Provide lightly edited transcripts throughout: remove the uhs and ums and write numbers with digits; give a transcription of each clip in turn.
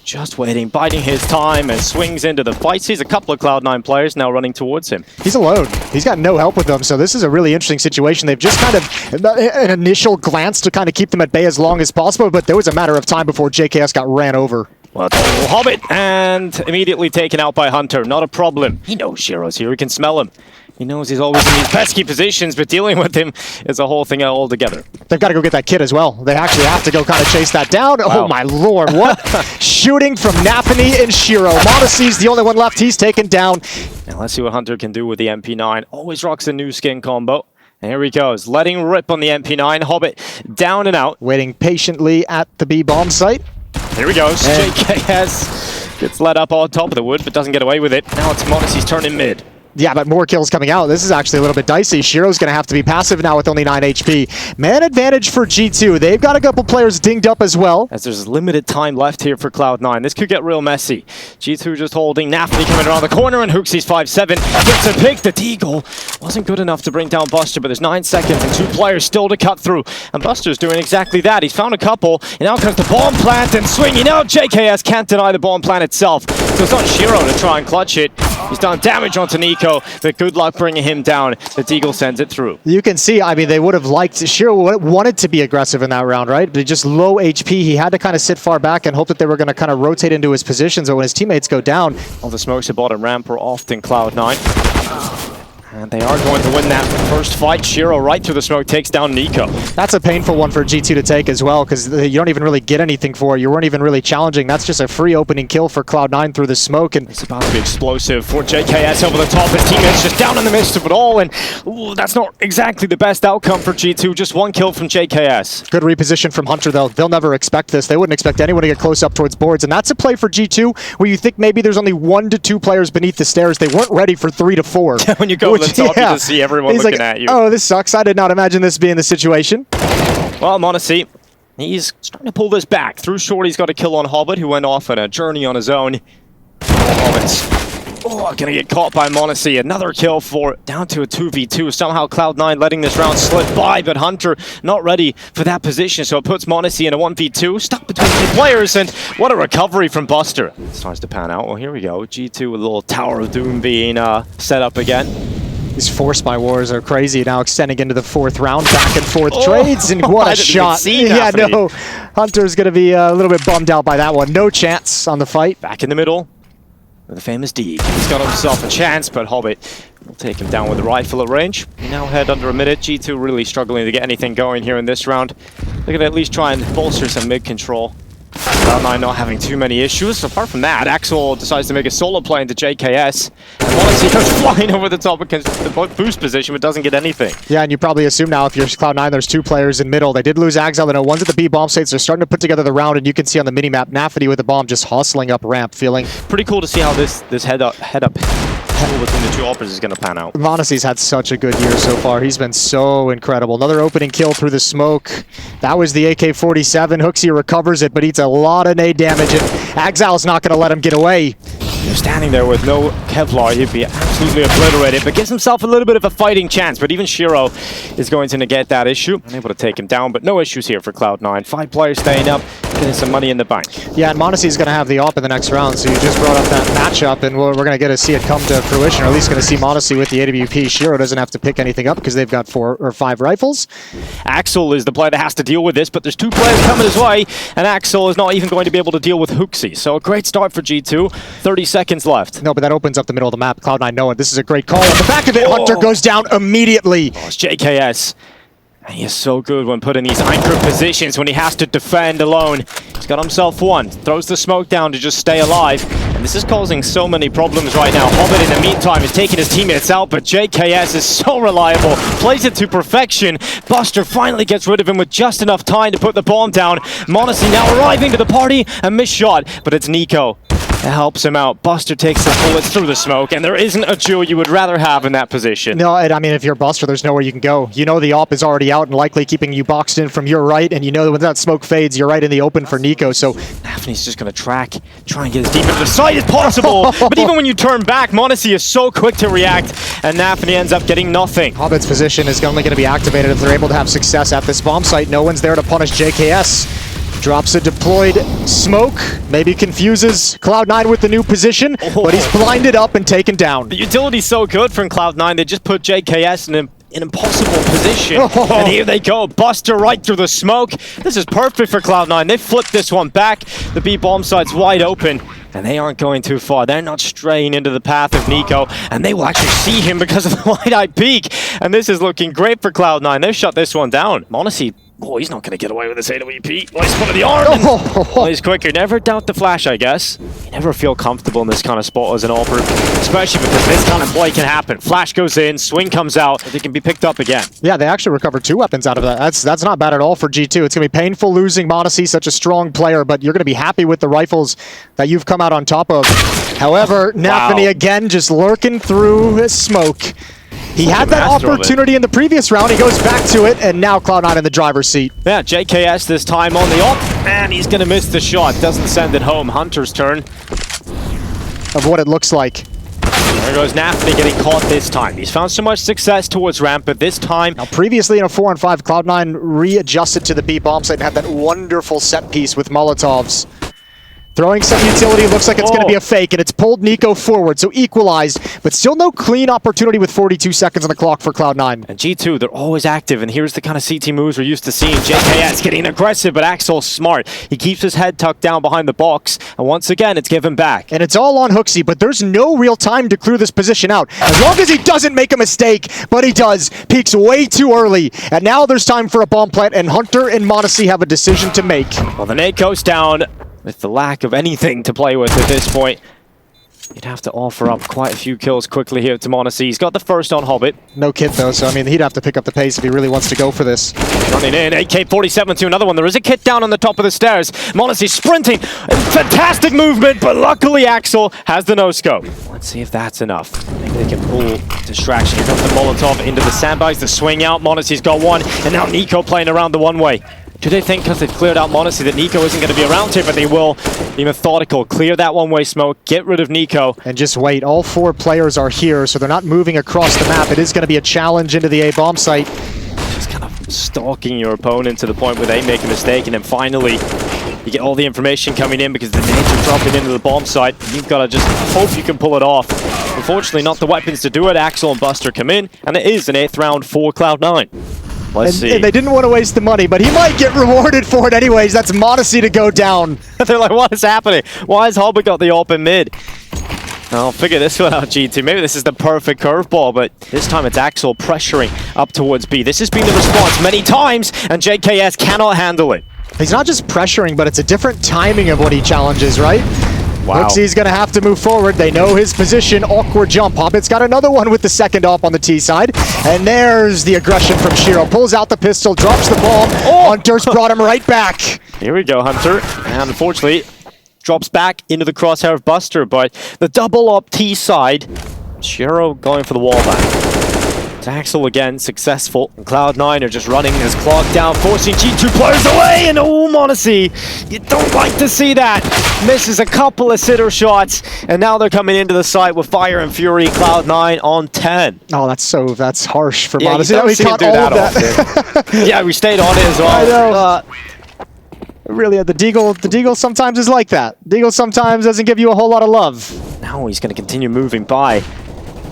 just waiting, biding his time, and swings into the fight. Sees a couple of Cloud9 players now running towards him. He's alone. He's got no help with them, so this is a really interesting situation. They've just kind of an initial glance to kind of keep them at bay as long as possible, but there was a matter of time before JKS got ran over. Well, Hobbit, and immediately taken out by Hunter. Not a problem. He knows Shiro's here. He can smell him. He knows he's always in these pesky positions, but dealing with him is a whole thing altogether. They've got to go get that kid as well. They actually have to go kind of chase that down. Wow. Oh my lord, what? Shooting from Nafany and Shiro. Monacy's the only one left. He's taken down. Now let's see what Hunter can do with the MP9. Always rocks a new skin combo. And here he goes, letting rip on the MP9. Hobbit down and out. Waiting patiently at the B bomb site. Here he goes. And JKS gets let up on top of the wood, but doesn't get away with it. Now it's Monacy's turn in mid. Yeah, but more kills coming out. This is actually a little bit dicey. Shiro's going to have to be passive now with only 9 HP. Man advantage for G2. They've got a couple players dinged up as well. As there's limited time left here for Cloud9. This could get real messy. G2 just holding. Nafany coming around the corner, and hoxi's 5-7. Gets a pick. The Deagle wasn't good enough to bring down Buster, but there's 9 seconds and 2 players still to cut through. And Buster's doing exactly that. He's found a couple, and now comes the bomb plant and swinging out. JKS can't deny the bomb plant itself. So it's on Shiro to try and clutch it. He's done damage onto NiKo, but good luck bringing him down. The Deagle sends it through. You can see, I mean, they would have liked, Shiro wanted to be aggressive in that round, right? But just low HP, he had to kind of sit far back and hope that they were going to kind of rotate into his positions, but when his teammates go down. All the smokes at bottom ramp are often Cloud9. And they are going to win that first fight. Shiro right through the smoke takes down NiKo. That's a painful one for G2 to take as well, because you don't even really get anything for it. You weren't even really challenging. That's just a free opening kill for Cloud9 through the smoke. And it's about to be explosive for JKS over the top. His teammates just down in the midst of it all. And ooh, that's not exactly the best outcome for G2. Just 1 kill from JKS. Good reposition from Hunter, though. They'll never expect this. They wouldn't expect anyone to get close up towards boards. And that's a play for G2 where you think maybe there's only 1 to 2 players beneath the stairs. They weren't ready for 3 to 4. When you go to the top, you just see everyone He's looking like, at you. Oh, this sucks. I did not imagine this being the situation. Well, Monacy, he's starting to pull this back. Through short, he's got a kill on Hobbit, who went off on a journey on his own. Oh, gonna get caught by Monacy. Another kill for down to a 2v2. Somehow Cloud9 letting this round slip by, but Hunter not ready for that position, so it puts Monacy in a 1v2, stuck between 2 players, and what a recovery from Buster. It starts to pan out. Well, here we go. G2 with a little Tower of Doom being set up again. These force by wars are crazy now, extending into the 4th round, back and forth trades, and what a shot. Yeah, no, Hunter's gonna be a little bit bummed out by that one. No chance on the fight. Back in the middle, with the famous Deagle. He's got himself a chance, but Hobbit will take him down with the rifle at range. We now head under a minute. G2 really struggling to get anything going here in this round. They're gonna at least try and bolster some mid control. Cloud9 not having too many issues. Apart from that, Axel decides to make a solo play into JKS. And Monacy goes flying over the top against the boost position, but doesn't get anything. Yeah, and you probably assume now if you're Cloud9, there's 2 players in middle. They did lose Axel. I know one's at the B bomb sites. They're starting to put together the round, and you can see on the minimap, Nafany with the bomb just hustling up ramp, feeling pretty cool to see how this head up between the 2 operas is going to pan out. Monacy's had such a good year so far. He's been so incredible. Another opening kill through the smoke. That was the AK-47. hoxi's recovers it, but eats a lot of nade damage, and Axel's not going to let him get away. You're standing there with no Kevlar, he'd be absolutely obliterated, but gives himself a little bit of a fighting chance. But even Shiro is going to negate that issue. Unable to take him down, but no issues here for Cloud9. 5 players staying up, getting some money in the bank. Yeah, and Monacy's going to have the op in the next round, so you just brought up that matchup, and we're going to get to see it come to fruition, or at least going to see Monacy with the AWP. Shiro doesn't have to pick anything up because they've got 4 or 5 rifles. Axel is the player that has to deal with this, but there's 2 players coming his way, and Axel is not even going to be able to deal with hoxi. So a great start for G2. 30 seconds left. No, but that opens up the middle of the map. Cloud9 know it. This is a great call. On the back of it, Hunter goes down immediately. Oh, it's JKS. And he is so good when put in these anchor positions when he has to defend alone. He's got himself 1. Throws the smoke down to just stay alive. And this is causing so many problems right now. Hobbit in the meantime is taking his teammates out, but JKS is so reliable. Plays it to perfection. Buster finally gets rid of him with just enough time to put the bomb down. Monacy now arriving to the party. A missed shot, but it's NiKo that helps him out. Buster takes the bullets through the smoke, and there isn't a duo you would rather have in that position. No, and I mean, if you're Buster, there's nowhere you can go. You know the op is already out and likely keeping you boxed in from your right, and you know that when that smoke fades, you're right in the open for NiKo, so... Nafany's just going to try and get as deep into the site as possible, but even when you turn back, Monacy is so quick to react, and Nafany ends up getting nothing. Hobbit's position is only going to be activated if they're able to have success at this bomb site. No one's there to punish JKS. Drops a deployed smoke, maybe confuses Cloud9 with the new position, but he's blinded up and taken down. The utility's so good from Cloud9, they just put JKS in an impossible position. And here they go, Buster right through the smoke. This is perfect for Cloud9. They flipped this one back. The B bomb site's wide open, and they aren't going too far. They're not straying into the path of NiKo, and they will actually see him because of the wide-eyed peek. And this is looking great for Cloud9. They've shut this one down. Honestly, oh, he's not going to get away with this AWP. Well, he's put the arm. Well, he's quicker. Never doubt the flash, I guess. You never feel comfortable in this kind of spot as an AWPer, especially because this kind of play can happen. Flash goes in, swing comes out, they can be picked up again. Yeah, they actually recovered 2 weapons out of that. That's not bad at all for G2. It's going to be painful losing m0NESY, such a strong player, but you're going to be happy with the rifles that you've come out on top of. However, Nafany again just lurking through his smoke. He had that opportunity in the previous round, he goes back to it, and now Cloud9 in the driver's seat. Yeah, JKS this time on the op, and he's gonna miss the shot, doesn't send it home. Hunter's turn. Of what it looks like. There goes Nafany getting caught this time. He's found so much success towards ramp, but this time... Now previously in a 4-on-5, Cloud9 readjusted to the B bomb site and had that wonderful set piece with Molotovs. Throwing some utility, looks like it's going to be a fake, and it's pulled NiKo forward, so equalized, but still no clean opportunity with 42 seconds on the clock for Cloud9. And G2, they're always active, and here's the kind of CT moves we're used to seeing. JKS getting aggressive, but Axel's smart. He keeps his head tucked down behind the box, and once again, it's given back. And it's all on hookzy, but there's no real time to clear this position out. As long as he doesn't make a mistake, but he does. Peaks way too early, and now there's time for a bomb plant, and Hunter and m0NESY have a decision to make. Well, the nade goes down. With the lack of anything to play with at this point, you'd have to offer up quite a few kills quickly here to m0NESY. He's got the first on Hobbit. No kit though, so I mean, he'd have to pick up the pace if he really wants to go for this. Running in, AK-47 to another one. There is a kit down on the top of the stairs. m0NESY sprinting. Fantastic movement, but luckily Axel has the no-scope. Let's see if that's enough. Maybe they can pull distraction. Here comes the Molotov into the sandbags, the swing out. m0NESY's got one, and now NiKo playing around the one-way. Do they think because they've cleared out m0NESY that NiKo isn't going to be around here, but they will be methodical, clear that one-way smoke, get rid of NiKo. And just wait, all 4 players are here, so they're not moving across the map. It is going to be a challenge into the A-bomb site. Just kind of stalking your opponent to the point where they make a mistake, and then finally you get all the information coming in because the nades are dropping into the bomb site. You've got to just hope you can pull it off. Unfortunately, not the weapons to do it. Axel and Buster come in, and it is an 8th round for Cloud9. Let's see. And they didn't want to waste the money, but he might get rewarded for it anyways. That's m0NESY to go down. They're like, what is happening? Why has Hobbit got the op in mid? I'll figure this one out, G2. Maybe this is the perfect curveball, but this time it's Axel pressuring up towards B. This has been the response many times, and JKS cannot handle it. He's not just pressuring, but it's a different timing of what he challenges, right? Wow. hookzy's going to have to move forward. They know his position. Awkward jump. Hobbit's got another one with the second op on the T side. And there's the aggression from Shiro. Pulls out the pistol, drops the bomb. Hunter's brought him right back. Here we go, Hunter. And unfortunately, drops back into the crosshair of Buster. But the double op T side, Shiro going for the wall back. Axel again, successful. And Cloud9 are just running his clock down, forcing G2 players away. And oh, m0NESY, you don't like to see that. Misses a couple of sitter shots, and now they're coming into the site with Fire and Fury. Cloud9 on 10. Oh, that's harsh for yeah, m0NESY. We caught all of that. Yeah, we stayed on it as well. I know. Really, the Deagle sometimes is like that. Deagle sometimes doesn't give you a whole lot of love. Now he's going to continue moving by.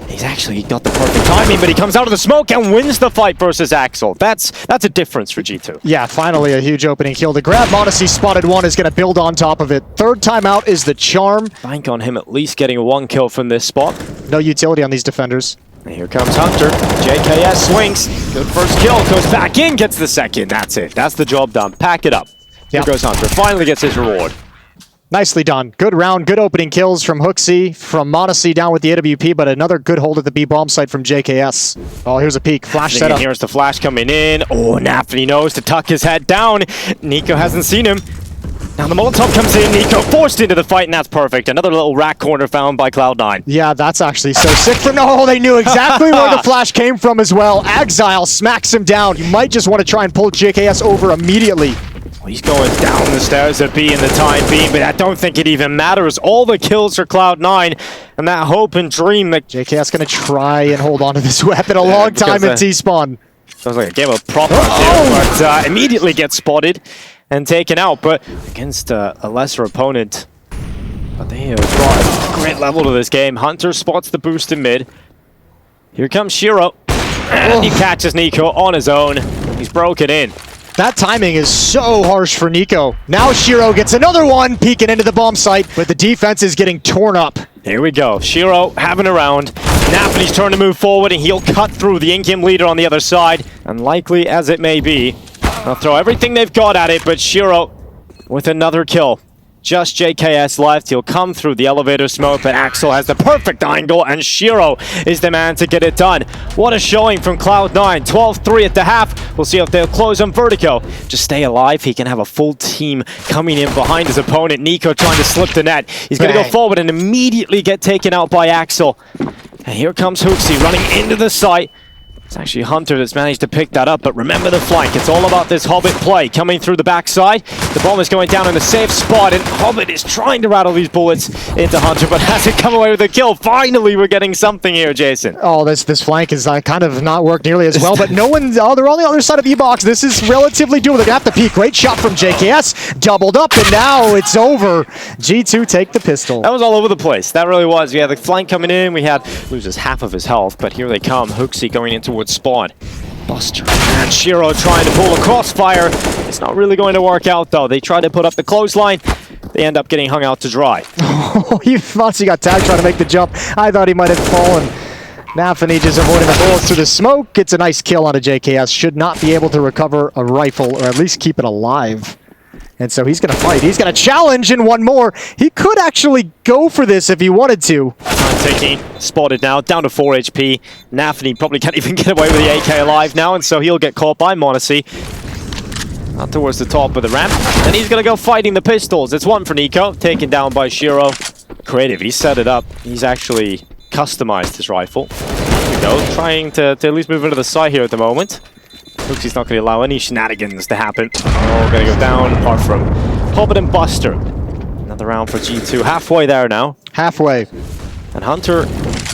He's actually got the perfect timing, but he comes out of the smoke and wins the fight versus Axel. That's a difference for G2. Yeah, finally a huge opening kill. The grab m0NESY spotted one is going to build on top of it. Third time out is the charm. Bank on him at least getting one kill from this spot. No utility on these defenders. And here comes Hunter. JKS swings. Good first kill. Goes back in, gets the second. That's it. That's the job done. Pack it up. Here goes Hunter. Finally gets his reward. Nicely done. Good round, good opening kills from hookzy, from m0NESY down with the AWP, but another good hold at the B bomb site from JKS. Oh, here's a peek. Flash setup. Here's the flash coming in. Oh, Nafany knows to tuck his head down. NiKo hasn't seen him. Now the Molotov comes in. NiKo forced into the fight, and that's perfect. Another little rack corner found by Cloud9. Yeah, that's actually so sick for no. They knew exactly where the flash came from as well. Exile smacks him down. You might just want to try and pull JKS over immediately. He's going down the stairs at B in the time being, but I don't think it even matters. All the kills for Cloud9, and that hope and dream that JKS going to try and hold on to this weapon a long time at T-spawn. Sounds like a game of proper but immediately gets spotted. and taken out, but against a lesser opponent. But they have brought a great level to this game. Hunter spots the boost in mid. Here comes Shiro, and he catches NiKo on his own. He's broken in. That timing is so harsh for NiKo. Now Shiro gets another one, peeking into the bomb site, but the defense is getting torn up. Here we go. Shiro having a round. Napany's turn to move forward, and he'll cut through the in-game leader on the other side. Unlikely as it may be, they'll throw everything they've got at it, but Shiro with another kill. Just JKS left. He'll come through the elevator smoke, but Axel has the perfect angle, and Shiro is the man to get it done. What a showing from Cloud9. 12-3 at the half. We'll see if they'll close on Vertigo. Just stay alive. He can have a full team coming in behind his opponent. NiKo trying to slip the net. He's going to go forward and immediately get taken out by Axel. And here comes HooXi running into the site. It's actually Hunter that's managed to pick that up, but remember the flank. It's all about this Hobbit play coming through the backside. The bomb is going down in a safe spot, and Hobbit is trying to rattle these bullets into Hunter, but hasn't come away with a kill. Finally, we're getting something here, Jason. Oh, this flank is kind of not worked nearly as well, but no one's... Oh, they're on the other side of E-Box. This is relatively doable. They're going to have to peek. Great shot from JKS. Doubled up, and now it's over. G2 take the pistol. That was all over the place. That really was. We had the flank coming in. We had... loses half of his health, but here they come. HooXi going in towards spawn. Buster and Shiro trying to pull a crossfire. It's not really going to work out, though. They try to put up the clothesline. They end up getting hung out to dry. Oh, he thought he got tagged trying to make the jump. I thought he might have fallen. Nafany just avoiding the bullets through the smoke. Gets a nice kill on a JKS. Should not be able to recover a rifle, or at least keep it alive. And so he's going to fight. He's going to challenge in one more. He could actually go for this if he wanted to. Taking spotted now, down to 4 HP. Nafany probably can't even get away with the AK alive now, and so he'll get caught by m0NESY. Not towards the top of the ramp. And he's going to go fighting the pistols. It's one for NiKo, taken down by Shiro. Creative, he set it up. He's actually customized his rifle. There we go, trying to at least move into the side here at the moment. Looks he's not going to allow any shenanigans to happen. Oh, going to go down, apart from Hobbit and Buster. Another round for G2. Halfway there now. Halfway. And Hunter,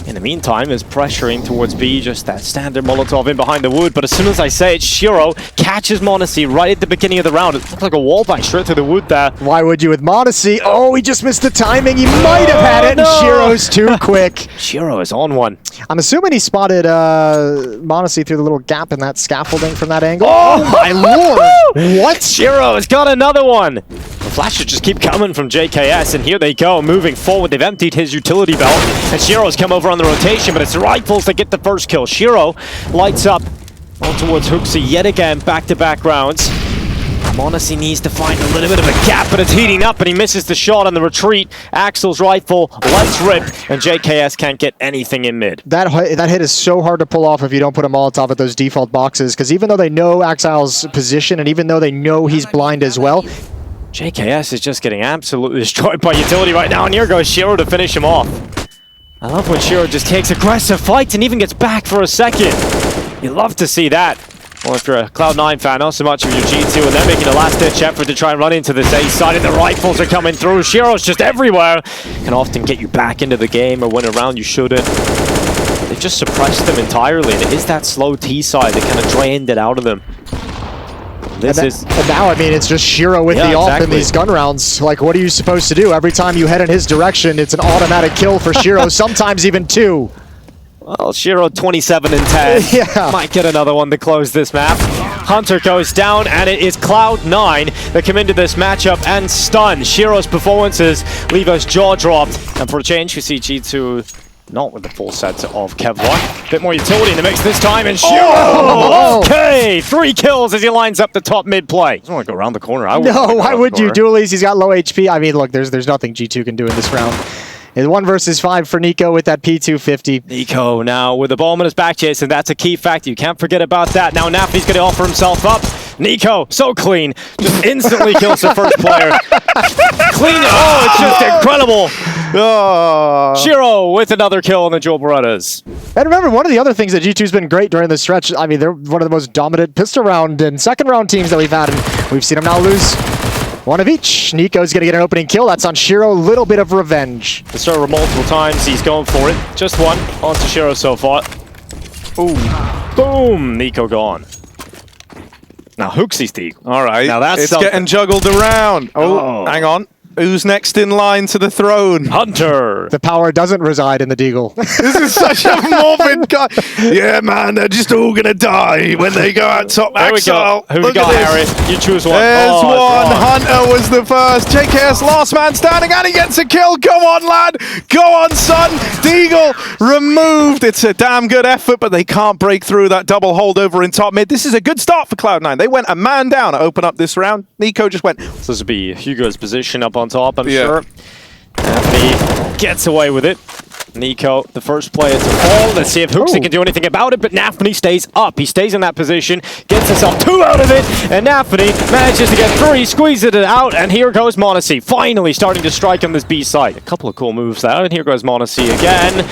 in the meantime, is pressuring towards B, just that standard Molotov in behind the wood. But as soon as I say it, Shiro catches m0NESY right at the beginning of the round. It looked like a wall bang straight through the wood there. Why would you with m0NESY? Oh, he just missed the timing. He might have had it, and Shiro's too quick. Shiro is on one. I'm assuming he spotted m0NESY through the little gap in that scaffolding from that angle. Oh my lord! What? Shiro has got another one. The flashes just keep coming from JKS, and here they go, moving forward. They've emptied his utility belt, and Shiro's come over on the rotation, but it's the rifles that get the first kill. Shiro lights up on towards HooXi yet again, back-to-back rounds. m0NESY needs to find a little bit of a gap, but it's heating up, and he misses the shot on the retreat. Axel's rifle lets rip, and JKS can't get anything in mid. That hit is so hard to pull off if you don't put a Molotov at those default boxes, because even though they know Axel's position, and even though they know he's blind as well, JKS is just getting absolutely destroyed by utility right now, and here goes Shiro to finish him off. I love when Shiro just takes aggressive fights and even gets back for a second. You love to see that. Well, if you're a Cloud9 fan, not so much of your G2, and they're making a last-ditch effort to try and run into this A side, and the rifles are coming through. Shiro's just everywhere. Can often get you back into the game or win a round you shouldn't. They've just suppressed them entirely, and it is that slow T side that kind of drained it out of them. And now, I mean, it's just Shiro with the AWP in these gun rounds. Like, what are you supposed to do? Every time you head in his direction, it's an automatic kill for Shiro, sometimes even 2. Well, Shiro 27 and 10. Yeah. Might get another one to close this map. Hunter goes down, and it is Cloud9 that come into this matchup and stun. Shiro's performances leave us jaw-dropped. And for a change, we see G2 not with the full set of Kevlar. Bit more utility in the mix this time, and Shiro! Okay, 3 kills as he lines up the top mid play. Doesn't want to go around the corner. No, why would you? Dualies, he's got low HP. I mean, look, there's nothing G2 can do in this round. It's 1 versus 5 for NiKo with that P250. NiKo now with the bomb in his back chase, and that's a key factor. You can't forget about that. Now Nafany's going to offer himself up. NiKo, so clean. Just instantly kills the first player. Clean. Oh, it's just incredible. Shiro with another kill on the Joel Berettas. And remember, one of the other things that G2's been great during this stretch, I mean, they're one of the most dominant pistol round and second round teams that we've had, and we've seen them now lose one of each. NiKo's gonna get an opening kill. That's on Shiro. A little bit of revenge. The server multiple times. He's going for it. Just one onto Shiro so far. Ooh. Boom. NiKo gone. Now HooXi's the Eagle. All right, Now that's it's something. getting juggled around. Oh, hang on. Who's next in line to the throne? Hunter. The power doesn't reside in the Deagle. This is such a morbid guy. Yeah, man, they're just all gonna die when they go out top. There we Axel, go. Who we look got, at Harry? this. You choose one. There's Oh, one. it's wrong. Hunter was the first. JKS last man standing, and he gets a kill. Go on, lad. Go on, son. Deagle removed. It's a damn good effort, but they can't break through that double holdover in top mid. This is a good start for Cloud9. They went a man down to open up this round. NiKo just went. This will be Hugo's position up on top, I'm Yeah. sure. Nafny gets away with it. NiKo, the first player to fall. Let's see if HooXi can do anything about it, but Nafny stays up. He stays in that position, gets himself 2 out of it, and Nafny manages to get 3, squeezes it out, and here goes m0NESY, finally starting to strike on this B side. A couple of cool moves there, and here goes m0NESY again.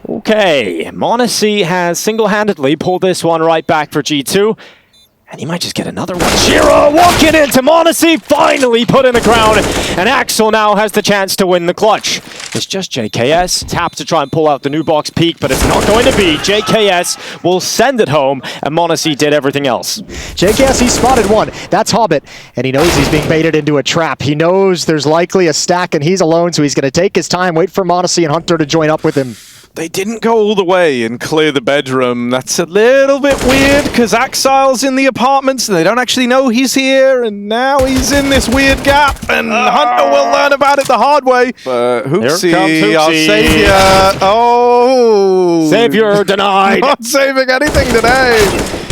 Okay, m0NESY has single-handedly pulled this one right back for G2. And he might just get another one. Shiro walking into m0NESY, finally put in the ground. And Axel now has the chance to win the clutch. It's just JKS. Tap to try and pull out the new box peak, but it's not going to be. JKS will send it home, and m0NESY did everything else. JKS, he spotted one. That's Hobbit, and he knows he's being baited into a trap. He knows there's likely a stack, and he's alone, so he's going to take his time, wait for m0NESY and Hunter to join up with him. They didn't go all the way and clear the bedroom. That's a little bit weird because Axile's in the apartments and they don't actually know he's here, and now he's in this weird gap, and Hunter will learn about it the hard way. But HooXi, our HooXi. savior. Oh. Savior denied. Not saving anything today.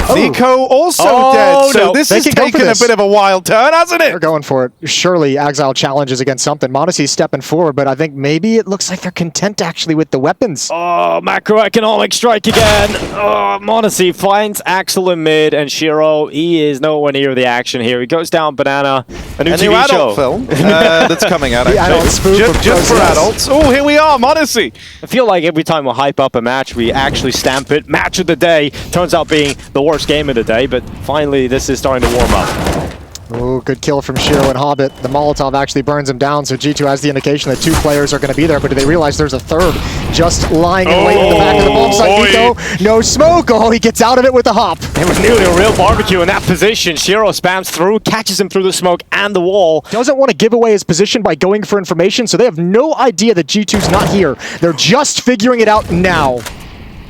NiKo also Oh, dead, so no. this They has can go for taken a this. bit of a wild turn, hasn't They're it? going for it. Surely Exile challenges against something. m0NESY's stepping forward, but I think maybe it looks like they're content actually with the weapons. Oh, macroeconomic strike again. Oh, m0NESY finds Axel in mid, and Shiro, he is nowhere near the action here. He goes down banana. A new A TV new adult show. film that's coming out, The adult actually. spoof of Just for FaZe. adults. Oh, here we are, m0NESY. I feel like every time we hype up a match, we actually stamp it. Match of the day turns out being the worst game of the day, but finally this is starting to warm up. Oh, good kill from Shiro and Hobbit. The Molotov actually burns him down, so G2 has the indication that 2 players are going to be there, but do they realize there's a third just lying in wait at the back of the bomb site? boy. NiKo, no smoke. Oh, he gets out of it with a hop. It was nearly a real barbecue in that position. Shiro spams through, catches him through the smoke and the wall. Doesn't want to give away his position by going for information, so they have no idea that G2's not here. They're just figuring it out now.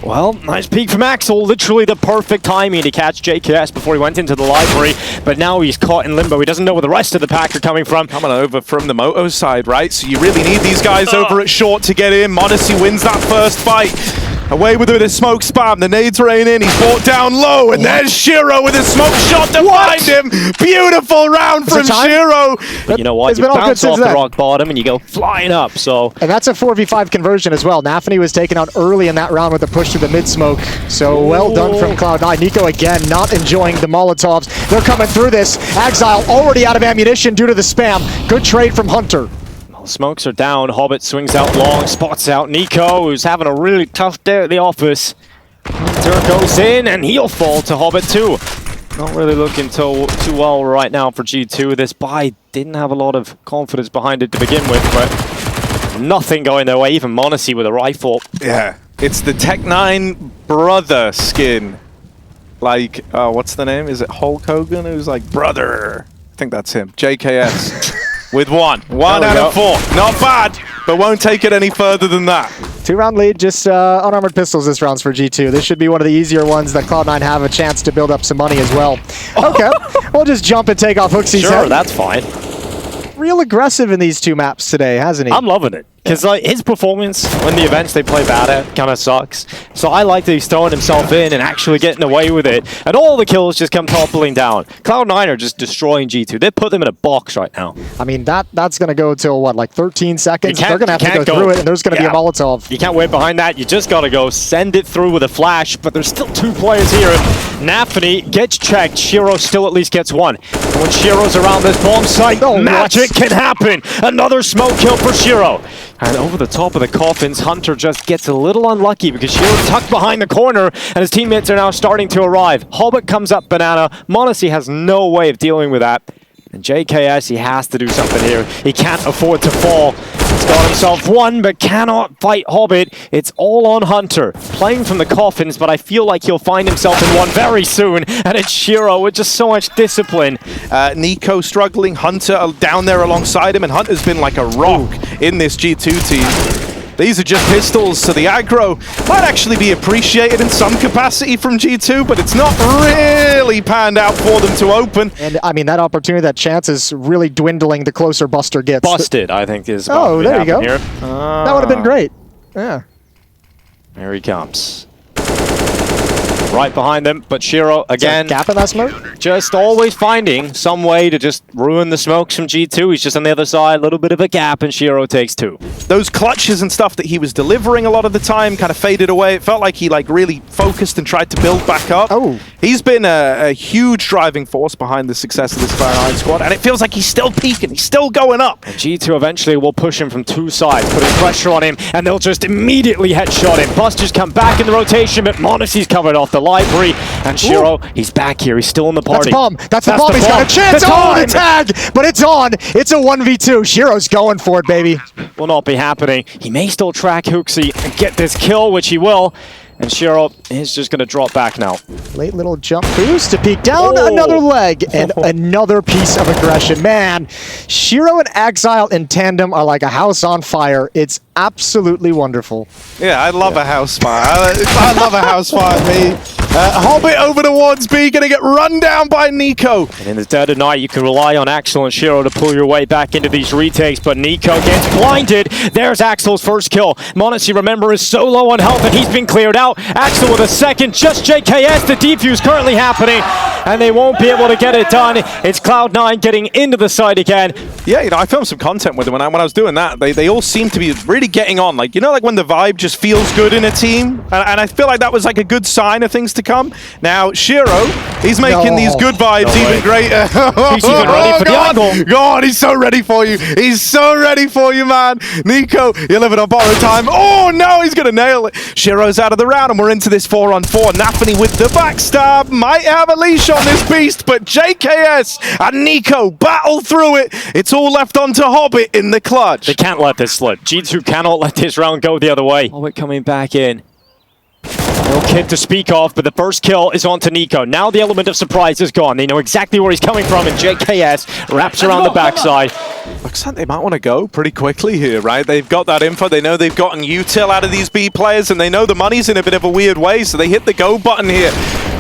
Well, nice peek from Axel. Literally the perfect timing to catch JKS before he went into the library. But now he's caught in limbo. He doesn't know where the rest of the pack are coming from. Coming over from the Moto side, right? So you really need these guys over at short to get in. m0NESY wins that first fight. Away with a smoke spam. The nades rain in. He's brought down low. And there's Shiro with a smoke shot to find him. Beautiful round from time? Shiro. But you know what? It's You been all good bounce since off the then. rock bottom and you go flying up. So And that's a 4v5 conversion as well. Nafny was taken out early in that round with a push to the mid-smoke. So well done from Cloud9. NiKo again not enjoying the Molotovs. They're coming through this. Exile already out of ammunition due to the spam. Good trade from Hunter. smokes are down. Hobbit swings out long, spots out NiKo, who's having a really tough day at the office. Hunter goes in and he'll fall to Hobbit too. Not really looking too well right now for G2. This buy didn't have a lot of confidence behind it to begin with, but nothing going their way. Even m0NESY with a rifle. Yeah, it's the Tech9 brother skin. Like, what's the name? Is it Hulk Hogan? Who's like, brother. I think that's him. JKS. With one. One There we out of go. 4. Not bad, but won't take it any further than that. 2-round lead, just unarmored pistols this round's for G2. This should be one of the easier ones that Cloud9 have a chance to build up some money as well. Okay, we'll just jump and take off HooXi's Sure, head. that's fine. Real aggressive in these 2 maps today, hasn't he? I'm loving it. Because like, his performance when the events they play bad at kind of sucks. So I like that he's throwing himself in and actually getting away with it. And all the kills just come toppling down. Cloud9 are just destroying G2. They put them in a box right now. I mean, that's going to go till, what, like 13 seconds? You They're going to have to can't go through it, and there's going to be a Molotov. You can't wait behind that. You just got to go send it through with a flash. But there's still 2 players here. Nafny gets checked. Shiro still at least gets 1. And when Shiro's around this bomb site, magic can happen. Another smoke kill for Shiro. And over the top of the coffins, Hunter just gets a little unlucky because Shiro tucked behind the corner and his teammates are now starting to arrive. Hobbit comes up banana. m0NESY has no way of dealing with that. And JKS, he has to do something here. He can't afford to fall. He's got himself one, but cannot fight Hobbit. It's all on Hunter. Playing from the coffins, but I feel like he'll find himself in one very soon. And it's Shiro with just so much discipline. NiKo struggling, Hunter down there alongside him, and Hunter's been like a rock in this G2 team. These are just pistols, so the aggro might actually be appreciated in some capacity from G2, but it's not really panned out for them to open. And I mean, that opportunity, that chance is really dwindling the closer Buster gets. Busted, I think, is about Oh, to there you go. here. That would have been great. Yeah. Here he comes. Right behind them, but Shiro, again, Gap in that smoke? just always finding some way to just ruin the smokes from G2. He's just on the other side, a little bit of a gap, and Shiro takes two. Those clutches and stuff that he was delivering a lot of the time kind of faded away. It felt like he really focused and tried to build back up. Oh. He's been a huge driving force behind the success of this Fire squad, and it feels like he's still peaking. He's still going up. And G2 eventually will push him from two sides, putting pressure on him, and they'll just immediately headshot him. Busters come back in the rotation, but Monacy's covered off the library, and Shiro, he's back here. He's still in the party. That's bomb. That's the bomb. He's got a chance. Oh, the tag, but it's on. It's a 1v2. Shiro's going for it, baby. Will not be happening. He may still track hookzy and get this kill, which he will. And Shiro is just going to drop back now. Late little jump boost to peek down, another leg, and another piece of aggression. Man, Shiro and Exile in tandem are like a house on fire. It's absolutely wonderful. Yeah, I love a house fire. I love a house fire, me. Hobbit over towards B, gonna get run down by NiKo. And in the dead of night, you can rely on Axel and Shiro to pull your way back into these retakes, but NiKo gets blinded. There's Axel's first kill. Monacy, remember, is so low on health, and he's been cleared out. Axel with a second, just JKS. The defuse currently happening, and they won't be able to get it done. It's Cloud9 getting into the side again. Yeah, you know, I filmed some content with them when I was doing that. They all seem to be really getting on. Like, you know, like when the vibe just feels good in a team? And I feel like that was like a good sign of things to come. Now, Shiro, he's making these good vibes even greater. He's even ready for the angle. God, he's so ready for you. He's so ready for you, man. NiKo, you're living on borrowed time. Oh, no, he's going to nail it. Shiro's out of the round, and we're into this 4-on-4. Nafany with the backstab. Might have a leash on this beast, but JKS and NiKo battle through it. It's all left onto Hobbit in the clutch. They can't let this slip. G2 cannot let this round go the other way. Hobbit coming back in. No kit to speak of, but the first kill is onto NiKo. Now the element of surprise is gone. They know exactly where he's coming from, and JKS wraps around the backside. Looks like they might want to go pretty quickly here, right? They've got that info. They know they've gotten util out of these B players, and they know the money's in a bit of a weird way, so they hit the go button here.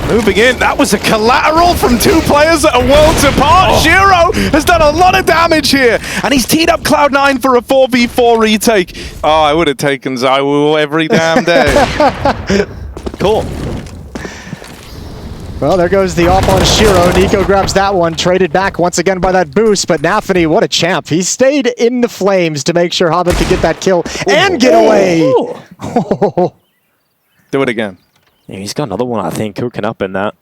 Moving in, that was a collateral from two players that are worlds apart. Shiro has done a lot of damage here, and he's teed up Cloud9 for a 4v4 retake. Oh, I would have taken ZywOo every damn day. Cool. Well, there goes the off on Shiro. NiKo grabs that one, traded back once again by that boost, but Nafany, what a champ. He stayed in the flames to make sure Hobbit could get that kill and get away. Do it again. Yeah, he's got another one, I think, cooking up in that.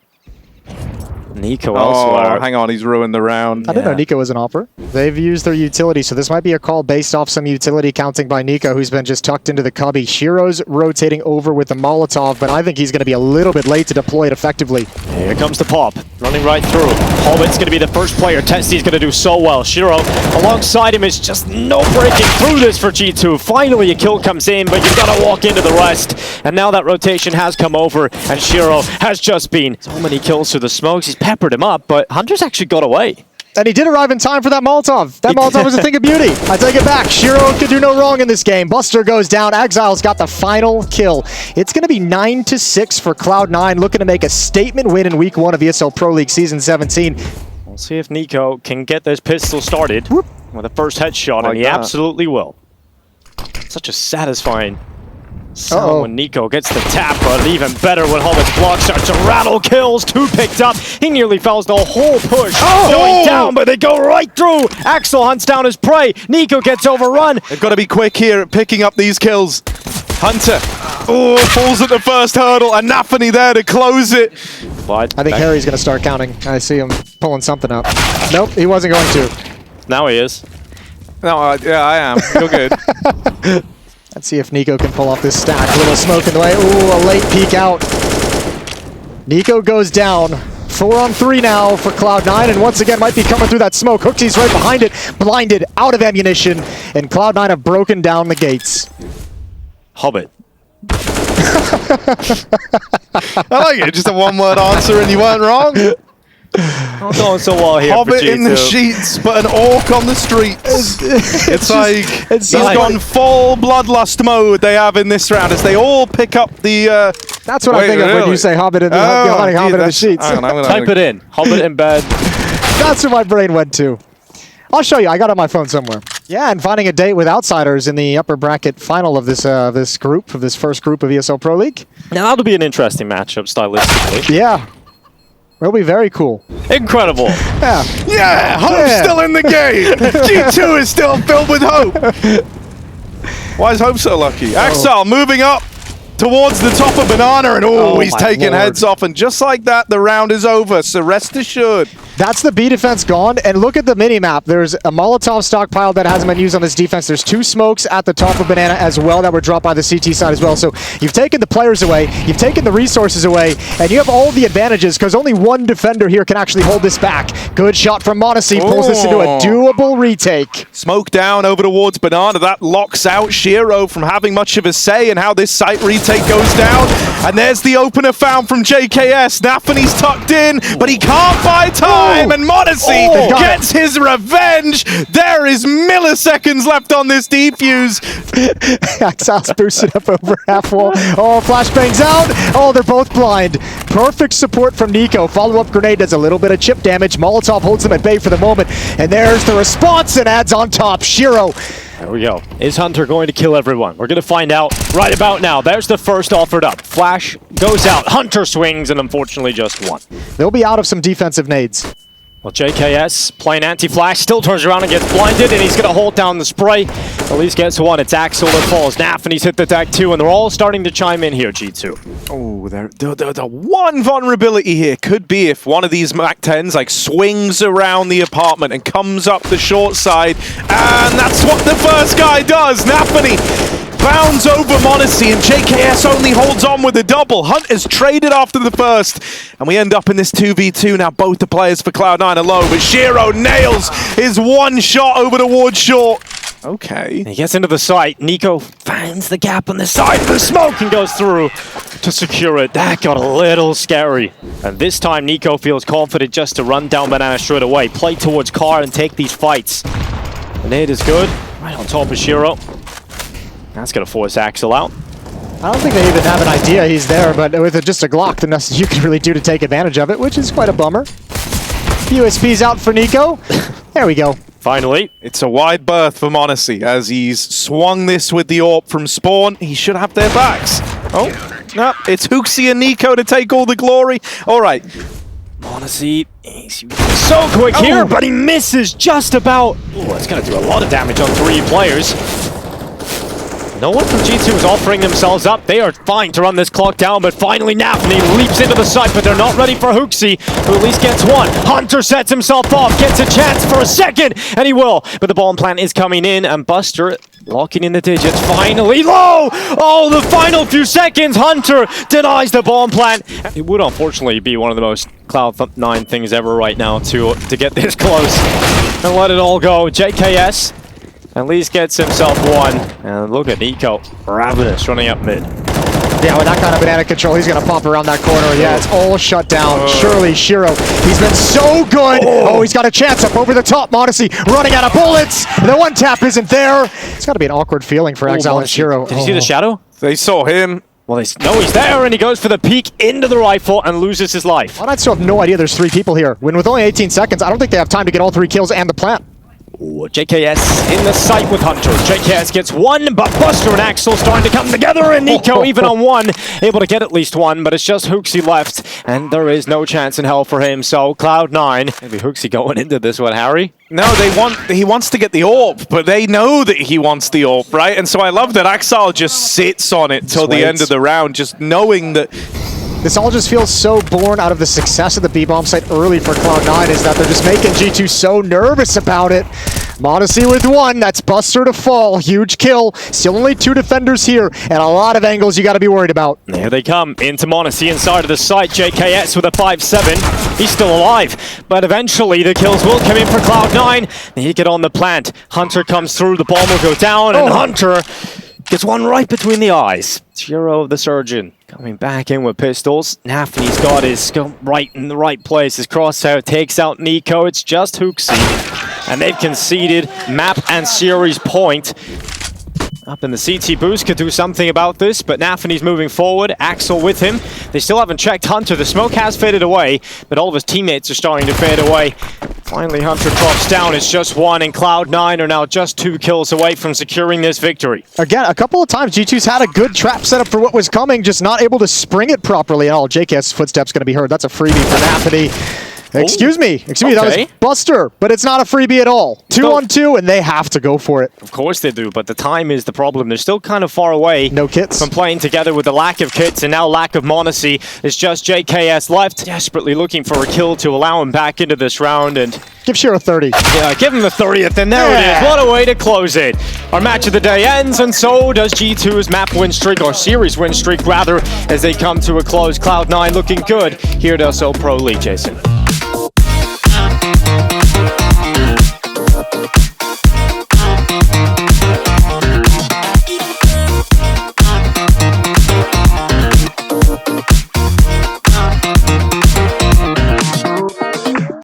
NiKo elsewhere. Oh, hang on, he's ruined the round. I didn't know NiKo was an offer. They've used their utility, so this might be a call based off some utility counting by NiKo, who's been just tucked into the cubby. Shiro's rotating over with the Molotov, but I think he's going to be a little bit late to deploy it effectively. Here comes the pop, running right through. Hobbit's going to be the first player. Testy's going to do so well. Shiro, alongside him, is just no breaking through this for G2. Finally, a kill comes in, but you've got to walk into the rest. And now that rotation has come over, and Shiro has just been so many kills through the smokes. He's peppered him up, but Hunter's actually got away. And he did arrive in time for that Molotov. That Molotov was a thing of beauty. I take it back. Shiro could do no wrong in this game. Buster goes down. Exile's got the final kill. It's going to be 9-6 for Cloud9, looking to make a statement win in Week 1 of ESL Pro League Season 17. We'll see if NiKo can get this pistol started with a first headshot, and he absolutely will. Such a satisfying sound when NiKo gets the tap, but even better when Hobbit's block starts to rattle. Kills, two picked up. He nearly fouls the whole push. Going down, but they go right through. Axel hunts down his prey. NiKo gets overrun. They've got to be quick here at picking up these kills. Hunter, falls at the first hurdle, and Nafany there to close it. But I think Harry's going to start counting. I see him pulling something up. Nope, he wasn't going to. Now he is. No, yeah, I am. You're good. Let's see if NiKo can pull off this stack. A little smoke in the way. Ooh, a late peek out. NiKo goes down. 4-on-3 now for Cloud9, and once again might be coming through that smoke. HooXi's right behind it, blinded, out of ammunition, and Cloud9 have broken down the gates. Hobbit. I like it, just a one-word answer and you weren't wrong. Not going so well here. Hobbit for in the sheets, but an orc on the streets. It's like it's he's gone full bloodlust mode they have in this round as they all pick up the... That's what I think of when you say Hobbit in the, Hobbit in the sheets. Type it in. Hobbit in bed. That's where my brain went to. I'll show you. I got it on my phone somewhere. Yeah, and finding a date with outsiders in the upper bracket final of this this first group of ESL Pro League. Now that'll be an interesting matchup stylistically. Yeah. It'll be very cool. Incredible. Yeah. Yeah, Hope's still in the game. G2 is still filled with hope. Why is Hope so lucky? Axel moving up towards the top of Banana, and he's taking heads off, and just like that, the round is over, so rest assured. That's the B defense gone, and look at the mini-map. There's a Molotov stockpile that hasn't been used on this defense. There's 2 smokes at the top of Banana as well that were dropped by the CT side as well. So you've taken the players away, you've taken the resources away, and you have all the advantages because only one defender here can actually hold this back. Good shot from m0NESY, pulls this into a doable retake. Smoke down over towards Banana. That locks out Shiro from having much of a say in how this site retake goes down. And there's the opener found from JKS. Nafany's tucked in, but he can't buy time. And m0NESY gets his revenge. There is milliseconds left on this defuse. Axel's boosted up over half wall. Oh, flashbangs out. Oh, they're both blind. Perfect support from NiKo. Follow-up grenade does a little bit of chip damage. Molotov holds them at bay for the moment. And there's the response and adds on top. Shiro. There we go. Is Hunter going to kill everyone? We're going to find out right about now. There's the first offered up. Flash goes out. Hunter swings, and unfortunately just one. They'll be out of some defensive nades. Well, JKS playing anti-flash, still turns around and gets blinded, and he's going to hold down the spray. At least gets one. It's Axel that falls. Nafany's hit the deck too, and they're all starting to chime in here, G2. Oh, the one vulnerability here could be if one of these MAC-10s like swings around the apartment and comes up the short side, and that's what the first guy does. Nafany bounds over m0NESY, and JKS only holds on with a double. Hunt is traded after the first, and we end up in this 2v2. Now both the players for Cloud9 are low, but Shiro nails his one shot over towards short. Okay. He gets into the site. NiKo finds the gap on the side of the smoke and goes through to secure it. That got a little scary. And this time NiKo feels confident just to run down Banana straight away, play towards car and take these fights. The nade is good, right on top of Shiro. That's going to force Axel out. I don't think they even have an idea he's there, but with just a Glock, there's nothing you can really do to take advantage of it, which is quite a bummer. USP's out for NiKo. There we go. Finally. It's a wide berth for m0NESY as he's swung this with the AWP from spawn. He should have their backs. Oh, no, it's HooXi and NiKo to take all the glory. All right. m0NESY, he's so quick here, but he misses just about. Oh, it's going to do a lot of damage on 3 players. No one from G2 is offering themselves up. They are fine to run this clock down, but finally Nafany leaps into the site, but they're not ready for HooXi, who at least gets one. Hunter sets himself off, gets a chance for a second, and he will. But the bomb plant is coming in, and Buster locking in the digits. Finally low! Oh, the final few seconds, Hunter denies the bomb plant. It would unfortunately be one of the most Cloud9 things ever right now to get this close and let it all go. JKS at least gets himself one. And look at NiKo, ravenous, running up mid. Yeah, with that kind of banana control, he's going to pop around that corner. Yeah, it's all shut down. Surely Shiro, he's been so good. Oh, he's got a chance up over the top. m0NESY running out of bullets. The one tap isn't there. It's got to be an awkward feeling for Exile and Shiro. Did you see the shadow? They saw him. Well, no, he's there, and he goes for the peek into the rifle and loses his life. Well, I still have no idea there's 3 people here. When with only 18 seconds, I don't think they have time to get all 3 kills and the plant. Ooh, JKS in the sight with Hunter. JKS gets one, but Buster and Axel starting to come together, and NiKo even on one, able to get at least one, but it's just HooXi left, and there is no chance in hell for him, so Cloud9. Maybe HooXi going into this one, Harry? No, he wants to get the AWP, but they know that he wants the AWP, right? And so I love that Axel just sits on it till the end of the round, just knowing that... This all just feels so born out of the success of the B-bomb site early for Cloud9, is that they're just making G2 so nervous about it. m0NESY with one. That's Buster to fall. Huge kill. Still only 2 defenders here, and a lot of angles you got to be worried about. Here they come into m0NESY inside of the site. JKS with a 5-7. He's still alive, but eventually the kills will come in for Cloud9. He get on the plant. Hunter comes through. The bomb will go down, and Hunter gets one right between the eyes. Hero of the Surgeon coming back in with pistols. Nafny's got his scope right in the right place. His crosshair takes out NiKo. It's just hookzy, and they've conceded map and series point. Up in the CT boost could do something about this, but Nafny's moving forward. Axel with him. They still haven't checked Hunter. The smoke has faded away, but all of his teammates are starting to fade away. Finally, Hunter drops down. It's just one, and Cloud9 are now just 2 kills away from securing this victory. Again, a couple of times G2's had a good trap setup for what was coming, just not able to spring it properly at all. JK's footsteps going to be heard. That's a freebie for Nafny. Excuse me, that was Buster, but it's not a freebie at all. 2-on-2, and they have to go for it. Of course they do, but the time is the problem. They're still kind of far away. No kits. From playing together with the lack of kits and now lack of m0NESY. It's just JKS left, desperately looking for a kill to allow him back into this round, and give Shiro 30. Yeah, give him the 30th, and there it is. What a way to close it. Our match of the day ends, and so does G2's map win streak, or series win streak rather, as they come to a close. Cloud9 looking good here at ESL Pro League, Jason.